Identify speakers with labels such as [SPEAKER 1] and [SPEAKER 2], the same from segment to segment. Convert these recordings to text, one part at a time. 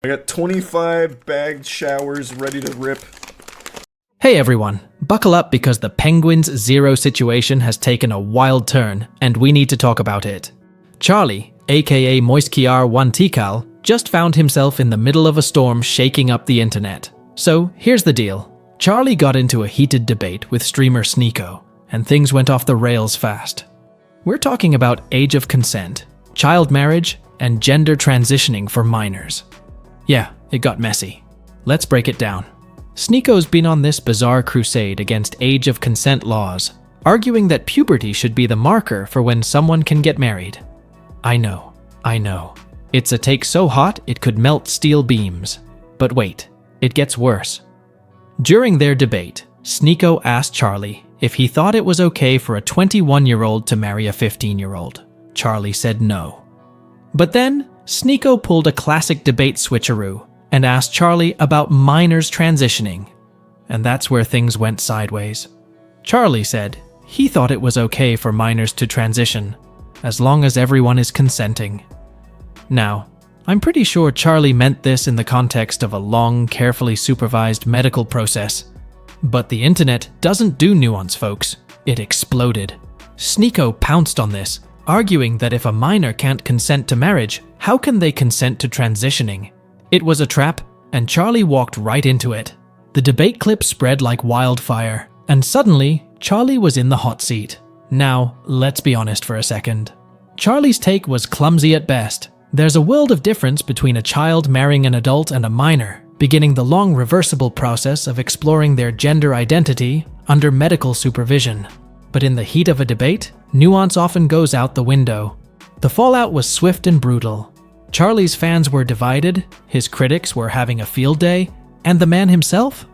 [SPEAKER 1] I got 25 bagged showers ready to rip.
[SPEAKER 2] Hey everyone, buckle up because the Penguinz0 situation has taken a wild turn and we need to talk about it. Charlie, aka Moiskiar1 Tikal, just found himself in the middle of a storm shaking up the internet. So here's the deal. Charlie got into a heated debate with streamer Sneeko, and things went off the rails fast. We're talking about age of consent, child marriage, and gender transitioning for minors. Yeah, it got messy. Let's break it down. Sneeko's been on this bizarre crusade against age of consent laws, arguing that puberty should be the marker for when someone can get married. I know. It's a take so hot it could melt steel beams. But wait, it gets worse. During their debate, Sneeko asked Charlie if he thought it was okay for a 21-year-old to marry a 15-year-old. Charlie said no. But then, Sneeko pulled a classic debate switcheroo and asked Charlie about minors transitioning. And that's where things went sideways. Charlie said he thought it was okay for minors to transition, as long as everyone is consenting. Now, I'm pretty sure Charlie meant this in the context of a long, carefully supervised medical process. But the internet doesn't do nuance, folks. It exploded. Sneeko pounced on this, arguing that if a minor can't consent to marriage, how can they consent to transitioning? It was a trap, and Charlie walked right into it. The debate clip spread like wildfire, and suddenly, Charlie was in the hot seat. Now, let's be honest for a second. Charlie's take was clumsy at best. There's a world of difference between a child marrying an adult and a minor, beginning the long reversible process of exploring their gender identity under medical supervision. But in the heat of a debate, nuance often goes out the window. The fallout was swift and brutal. Charlie's fans were divided, his critics were having a field day, and the man himself?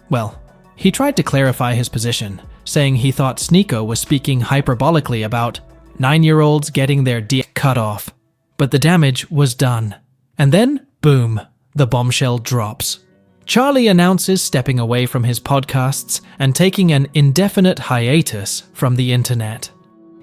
[SPEAKER 2] Well, he tried to clarify his position, saying he thought Sneeko was speaking hyperbolically about 9-year-olds getting their dick cut off. But the damage was done. And then, boom, the bombshell drops. Charlie announces stepping away from his podcasts and taking an indefinite hiatus from the internet.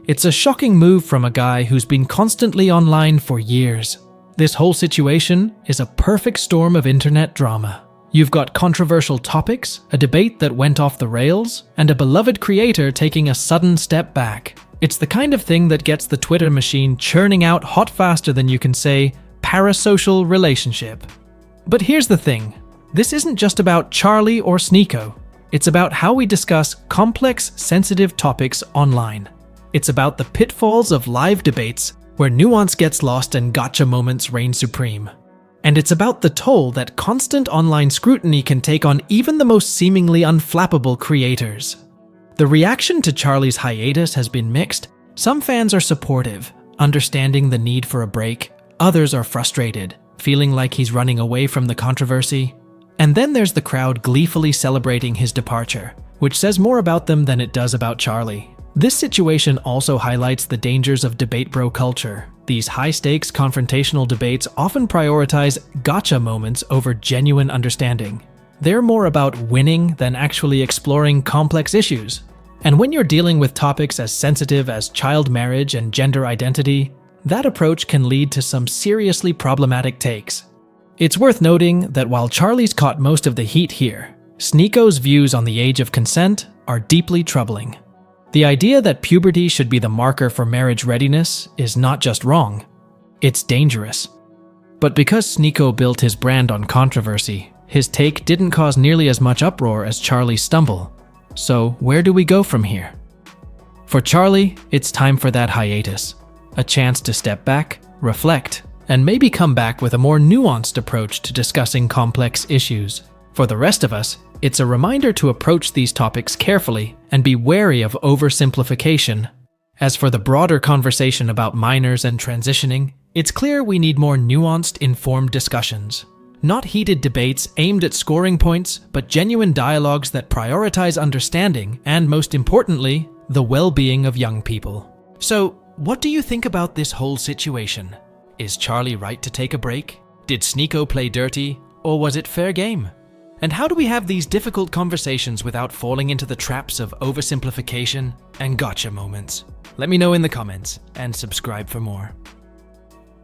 [SPEAKER 2] It's a shocking move from a guy who's been constantly online for years. This whole situation is a perfect storm of internet drama. You've got controversial topics, a debate that went off the rails, and a beloved creator taking a sudden step back. It's the kind of thing that gets the Twitter machine churning out hot faster than you can say, parasocial relationship. But here's the thing. This isn't just about Charlie or Sneeko. It's about how we discuss complex, sensitive topics online. It's about the pitfalls of live debates where nuance gets lost and gotcha moments reign supreme. And it's about the toll that constant online scrutiny can take on even the most seemingly unflappable creators. The reaction to Charlie's hiatus has been mixed. Some fans are supportive, understanding the need for a break. Others are frustrated, feeling like he's running away from the controversy. And then there's the crowd gleefully celebrating his departure, which says more about them than it does about Charlie. This situation also highlights the dangers of debate bro culture. These high-stakes confrontational debates often prioritize gotcha moments over genuine understanding. They're more about winning than actually exploring complex issues. And when you're dealing with topics as sensitive as child marriage and gender identity, that approach can lead to some seriously problematic takes. It's worth noting that while Charlie's caught most of the heat here, Sneeko's views on the age of consent are deeply troubling. The idea that puberty should be the marker for marriage readiness is not just wrong, it's dangerous. But because Sneeko built his brand on controversy, his take didn't cause nearly as much uproar as Charlie's stumble. So where do we go from here? For Charlie, it's time for that hiatus. A chance to step back, reflect, and maybe come back with a more nuanced approach to discussing complex issues. For the rest of us, it's a reminder to approach these topics carefully and be wary of oversimplification. As for the broader conversation about minors and transitioning, it's clear we need more nuanced, informed discussions. Not heated debates aimed at scoring points, but genuine dialogues that prioritize understanding and, most importantly, the well-being of young people. So, what do you think about this whole situation? Is Charlie right to take a break? Did Sneeko play dirty, or was it fair game? And how do we have these difficult conversations without falling into the traps of oversimplification and gotcha moments? Let me know in the comments, and subscribe for more.